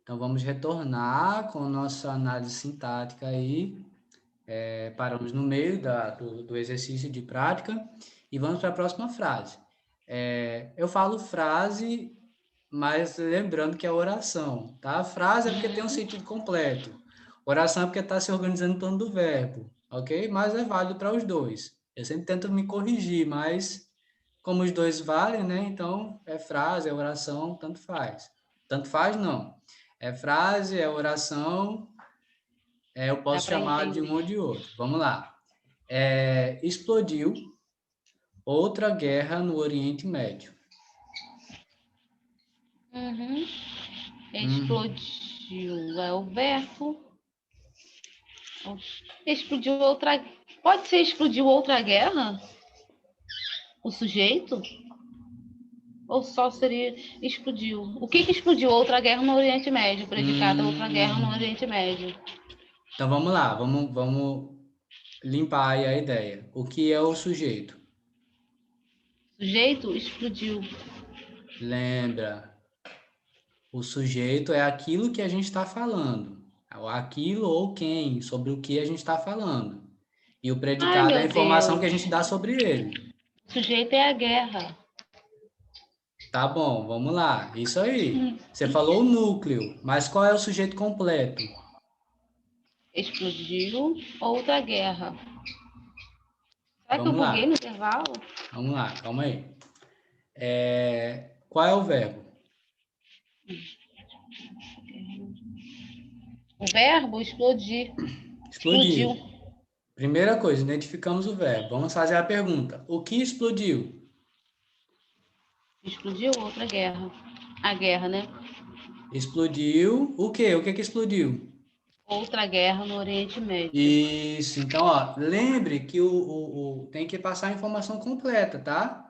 Então, vamos retornar com nossa análise sintática aí. Paramos no meio do exercício de prática e vamos para a próxima frase. Eu falo frase, mas lembrando que é oração, tá? Frase é porque tem um sentido completo. Oração é porque está se organizando em torno do verbo, ok? Mas é válido para os dois. Eu sempre tento me corrigir, mas como os dois valem, né? Então, é frase, é oração, tanto faz. Tanto faz, não. É frase, é oração, eu Dá posso para chamar de um ou entender. de outro. Vamos lá. Explodiu outra guerra no Oriente Médio. Uhum. Uhum. Explodiu. É o verbo. Explodiu outra. Pode ser explodiu outra guerra? O sujeito? Ou só seria explodiu? O que explodiu? Outra guerra no Oriente Médio, predicada outra guerra no Hum. Oriente Médio. Então vamos lá, vamos limpar aí a ideia. O que é o sujeito? Sujeito explodiu. Lembra, o sujeito é aquilo que a gente está falando. Aquilo ou quem, sobre o que a gente está falando. E o Ai, predicado é a meu informação que a Deus. gente dá sobre ele. O sujeito é a guerra. Tá bom, vamos lá. Isso aí. Você falou o núcleo, mas qual é o sujeito completo? Explodiu outra guerra. Será que eu Vamos buguei no lá, intervalo? vamos lá, calma aí. Qual é o verbo? O verbo explodir. Explodiu. Explodiu. Primeira coisa, identificamos o verbo. Vamos fazer a pergunta. O que explodiu? Explodiu outra guerra. A guerra, né? Explodiu o quê? O que que explodiu? Outra guerra no Oriente Médio. Isso, então, ó, lembre que tem que passar a informação completa, tá?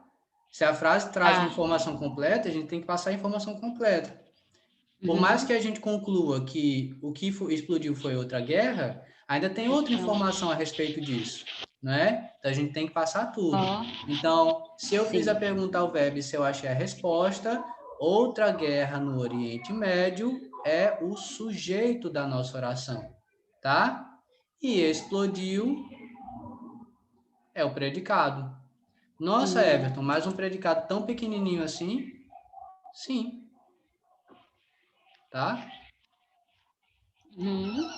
Se a frase traz uma Tá. informação completa, a gente tem que passar a informação completa. Por mais Uhum. que a gente conclua que o que explodiu foi outra guerra, ainda tem outra Então, informação a respeito disso, não é? Então a gente tem que passar tudo. ó, Então, se eu fiz a sim. pergunta ao verbo e se eu achei a resposta, outra guerra no Oriente Médio é o sujeito da nossa oração, tá? E explodiu é o predicado. Nossa, Hum. Everton, mais um predicado tão pequenininho assim? Sim, tá? Uhum.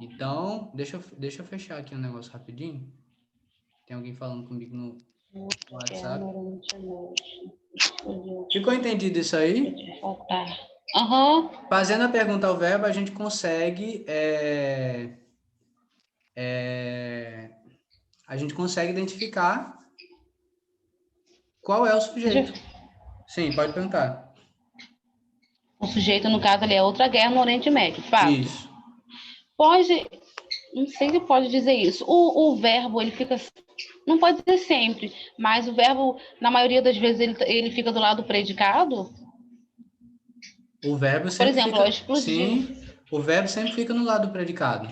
Então, deixa eu fechar aqui um negócio rapidinho. Tem alguém falando comigo no Outra guerra no WhatsApp. Oriente Médio. Explodiu. Ficou entendido isso aí? Pode voltar. Aham. Fazendo a pergunta ao verbo, a gente consegue, a gente consegue identificar qual é o Deixa sujeito. Sim, pode perguntar. O sujeito, no caso, ali é outra guerra no Oriente Médio. Fato. Isso. Pode, não sei se pode dizer isso. O verbo, ele fica. Não pode dizer sempre, mas o verbo, na maioria das vezes, ele fica do lado do predicado. O verbo Por sempre exemplo, ó, fica, explodiu. sim, o verbo sempre fica no lado do predicado,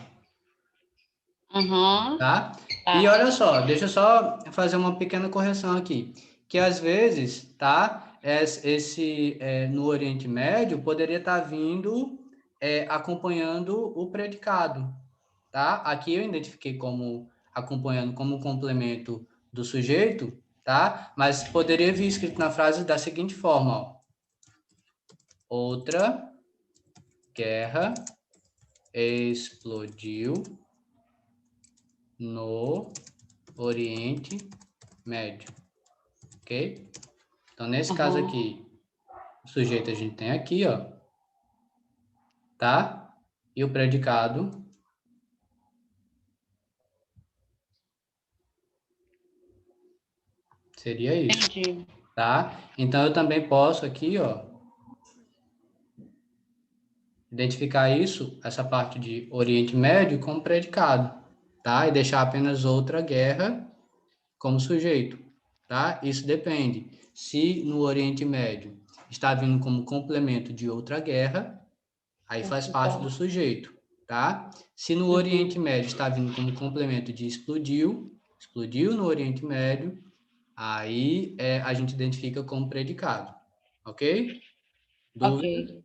Aham. tá? E Tá. olha só, deixa eu só fazer uma pequena correção aqui, que às vezes, tá? No Oriente Médio poderia estar vindo acompanhando o predicado, tá? Aqui eu identifiquei como acompanhando como complemento do sujeito, tá? Mas poderia vir escrito na frase da seguinte forma, ó. Outra guerra explodiu no Oriente Médio, ok? Então, nesse caso Aham. aqui, o sujeito a gente tem aqui, ó, tá? E o predicado seria isso, Entendi. tá? Então, eu também posso aqui, ó, identificar isso, essa parte de Oriente Médio, como predicado, tá? E deixar apenas outra guerra como sujeito, tá? Isso depende. Se no Oriente Médio está vindo como complemento de outra guerra, aí faz parte do sujeito, tá? Se no Oriente Uhum. Médio está vindo como complemento de explodiu no Oriente Médio, aí a gente identifica como predicado, ok? Ok. Dúvida?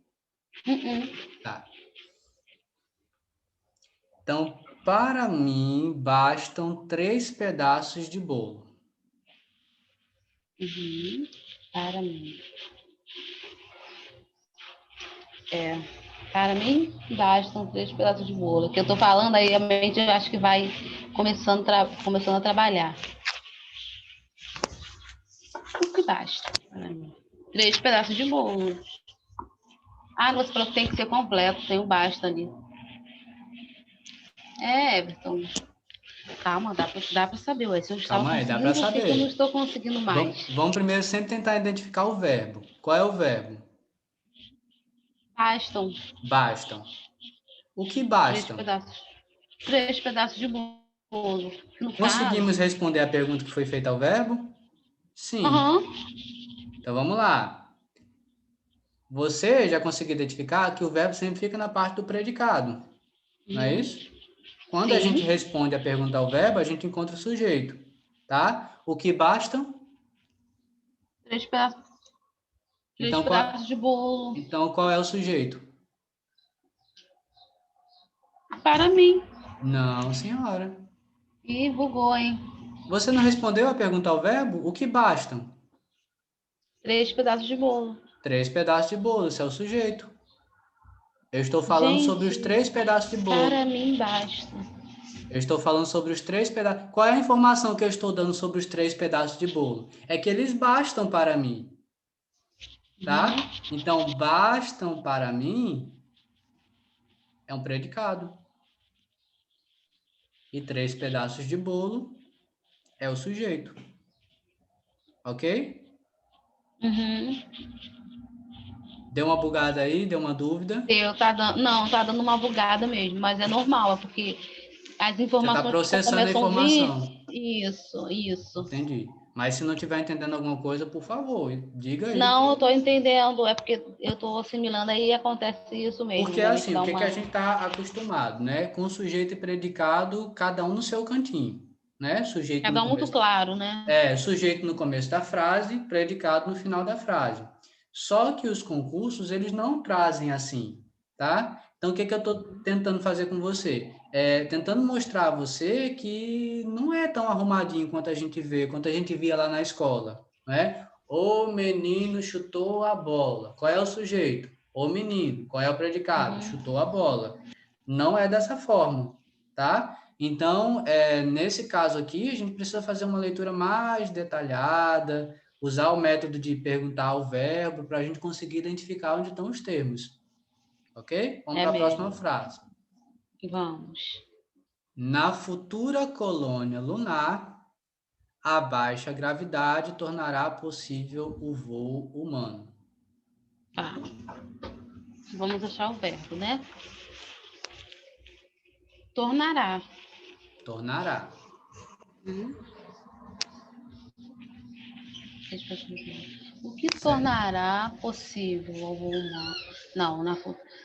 Tá. Então, para mim, bastam 3 pedaços de bolo. Para mim. Para mim, bastam 3 pedaços de bolo. Que eu tô falando aí, a mente eu acho que vai começando a trabalhar. O que basta para mim? 3 pedaços de bolo. Ah, você falou que tem que ser completo, tem o basta ali. Everton. Calma, dá pra saber, ué. Se eu estava Calma aí, dá conseguindo, para por que eu não saber. estou conseguindo mais? Vamos primeiro sempre tentar identificar o verbo. Qual é o verbo? Bastam Bastam. O que 3 bastam? pedaços. 3 pedaços de bolo. No Conseguimos caso. responder a pergunta que foi feita ao verbo? Sim. Aham. Então vamos lá. Você já conseguiu identificar que o verbo sempre fica na parte do predicado, não é isso? Quando a gente Sim. responde a pergunta ao verbo, a gente encontra o sujeito, tá? O que bastam? 3 pedaços, 3 Então pedaços de bolo. então, qual é o sujeito? Para mim. Não, senhora. Ih, bugou, hein? Você não respondeu a pergunta ao verbo? O que bastam? 3 pedaços de bolo. 3 pedaços de bolo, esse é o sujeito. Eu estou falando sobre os Gente, 3 pedaços de para bolo. mim basta. Eu estou falando sobre os 3 pedaços. Qual é a informação que eu estou dando sobre os 3 pedaços de bolo? É que eles bastam para mim, tá? Então, bastam para mim é um predicado. E 3 pedaços de bolo é o sujeito. Ok? Uhum. Deu uma bugada aí? Deu uma dúvida? Não, tá dando uma bugada mesmo, mas é normal, é porque as Você está informações processando a começam a vir. informação. Isso. Entendi. Mas se não estiver entendendo alguma coisa, por favor, diga aí. Não, eu tô entendendo, é porque eu tô assimilando aí e acontece isso mesmo. Porque Minha mente assim, o dá que que a uma. gente está acostumado, né? Com sujeito e predicado, cada um no seu cantinho, né? Sujeito no Fica muito começo, claro, né? sujeito no começo da frase, predicado no final da frase. Só que os concursos, eles não trazem assim, tá? Então, o que que eu estou tentando fazer com você? Tentando mostrar a você que não é tão arrumadinho quanto a gente vê, quanto a gente via lá na escola, né? O menino chutou a bola. Qual é o sujeito? O menino. Qual é o predicado? Uhum. Chutou a bola. Não é dessa forma, tá? Então, nesse caso aqui, a gente precisa fazer uma leitura mais detalhada, usar o método de perguntar ao verbo para a gente conseguir identificar onde estão os termos. Ok? Vamos É para a próxima mesmo. frase. Vamos. Na futura colônia lunar, a baixa gravidade tornará possível o voo humano. Tá. Vamos achar o verbo, né? Tornará. Tornará. Uhum. O que Certo. tornará possível ao voo humano? Não,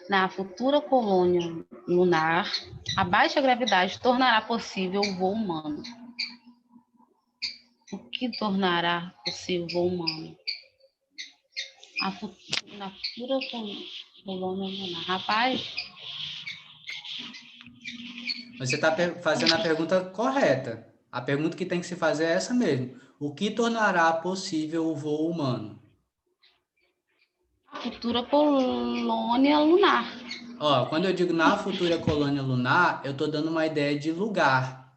na futura colônia lunar, a baixa gravidade tornará possível o voo humano. O que tornará possível o voo humano? Na futura colônia lunar. Rapaz, Você está fazendo a pergunta correta. A pergunta que tem que se fazer é essa mesmo. O que tornará possível o voo humano? a futura colônia lunar. Ó, quando eu digo na futura colônia lunar, eu estou dando uma ideia de lugar.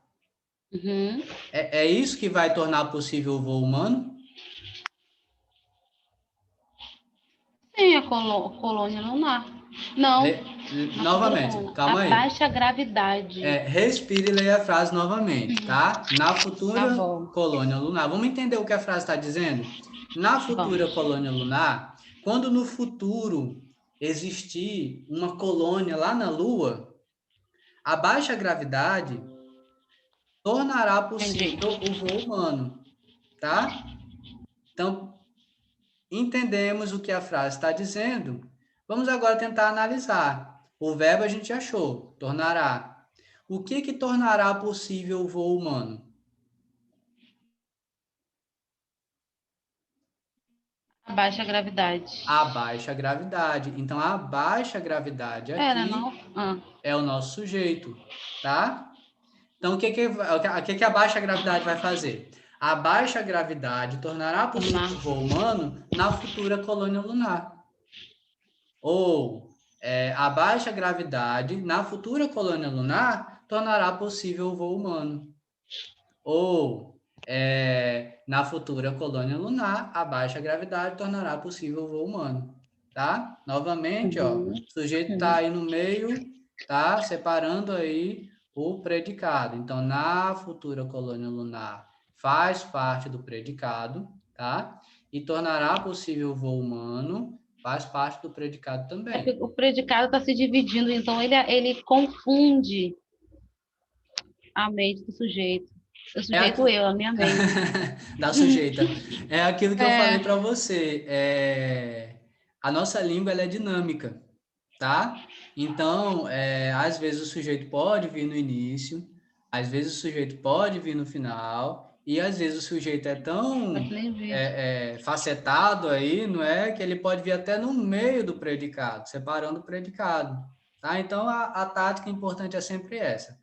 Uhum. É isso que vai tornar possível o voo humano? Sim, a colônia lunar. Não, a futura Novamente, colônia. A calma aí. baixa gravidade. Respire e leia a frase novamente, tá? Na Tá futura bom, colônia lunar. Vamos entender o que a frase está dizendo? Na futura vamos. colônia lunar, quando no futuro existir uma colônia lá na Lua, a baixa gravidade tornará Entendi. possível o voo humano, tá? Então, entendemos o que a frase está dizendo. Vamos agora tentar analisar. O verbo a gente achou, tornará. O que que tornará possível o voo humano? A baixa gravidade. A baixa gravidade. Então, a baixa gravidade Era, aqui não? Ah. é o nosso sujeito, tá? Então, o que a baixa gravidade vai fazer? A baixa gravidade tornará possível o voo humano na futura colônia lunar. Ou a baixa gravidade na futura colônia lunar tornará possível o voo humano. Ou na futura colônia lunar, a baixa gravidade tornará possível o voo humano. Tá? Novamente, ó, o sujeito está aí no meio, tá? Separando aí o predicado. Então, na futura colônia lunar faz parte do predicado, tá? E tornará possível o voo humano, faz parte do predicado também. O predicado está se dividindo, então ele confunde a mente do sujeito. O sujeito a minha mente. Da sujeita. É aquilo que eu falei para você. A nossa língua ela é dinâmica, tá? Então, às vezes o sujeito pode vir no início, às vezes o sujeito pode vir no final, e às vezes o sujeito é tão facetado aí, não é? Que ele pode vir até no meio do predicado, separando o predicado, tá? Então, a tática importante é sempre essa.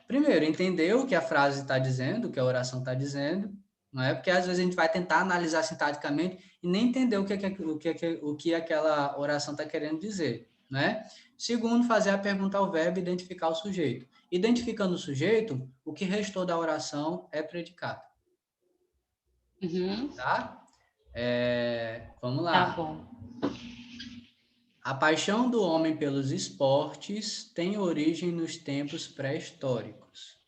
Primeiro, entender o que a frase está dizendo, o que a oração está dizendo, não é? Porque às vezes a gente vai tentar analisar sintaticamente e nem entender o que aquela oração está querendo dizer, né? Segundo, fazer a pergunta ao verbo e identificar o sujeito. Identificando o sujeito, o que restou da oração é predicado. Tá? Vamos lá. Tá bom. A paixão do homem pelos esportes tem origem nos tempos pré-históricos.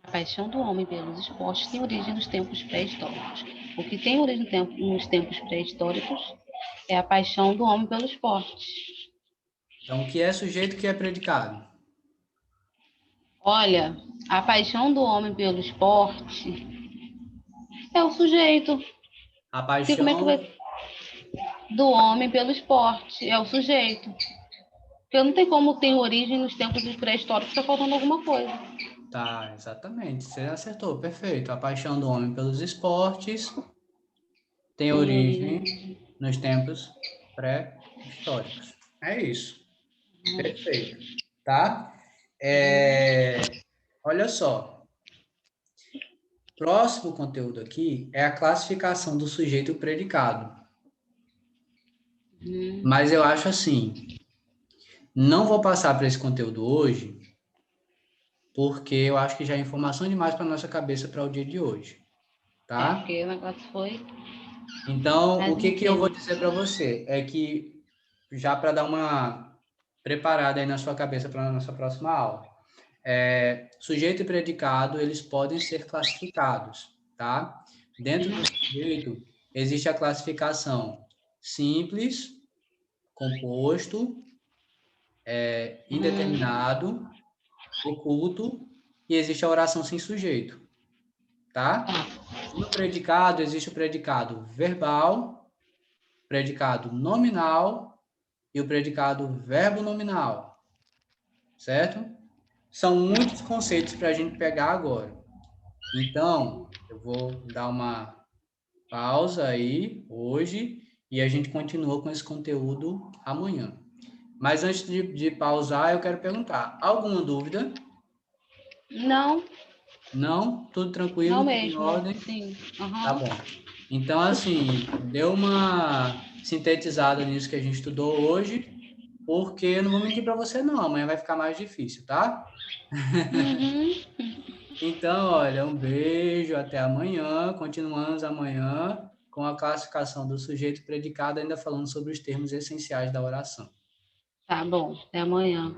A paixão do homem pelos esportes tem origem nos tempos pré-históricos. O que tem origem nos tempos pré-históricos é a paixão do homem pelo esporte. Então, o que é sujeito, o que é predicado? Olha, a paixão do homem pelo esporte é o sujeito. A paixão do homem pelo esporte é o sujeito. Porque não tem como ter origem nos tempos pré-históricos, está faltando alguma coisa. Tá, exatamente. Você acertou, perfeito. A paixão do homem pelos esportes tem origem nos tempos pré-históricos. É isso. Perfeito. Tá? Olha só. Próximo conteúdo aqui é a classificação do sujeito e o predicado. Mas eu acho assim, não vou passar para esse conteúdo hoje, porque eu acho que já é informação demais para nossa cabeça para o dia de hoje, tá? Porque o negócio foi... Então, o que eu vou dizer para você é que, já para dar uma preparada aí na sua cabeça para a nossa próxima aula, sujeito e predicado, eles podem ser classificados, tá? Dentro do sujeito, existe a classificação simples, composto, indeterminado, oculto, e existe a oração sem sujeito, tá? No predicado, existe o predicado verbal, predicado nominal e o predicado verbo nominal, certo? São muitos conceitos para a gente pegar agora. Então, eu vou dar uma pausa aí hoje e a gente continua com esse conteúdo amanhã. Mas antes de pausar, eu quero perguntar, alguma dúvida? Não. Não? Tudo tranquilo? Não Tudo mesmo. em ordem? Sim. Tá bom. Então, assim, deu uma sintetizada nisso que a gente estudou hoje, porque eu não vou mentir para você, não. Amanhã vai ficar mais difícil, tá? Então, olha, um beijo, até amanhã. Continuamos amanhã com a classificação do sujeito predicado, ainda falando sobre os termos essenciais da oração. Tá bom. Até amanhã.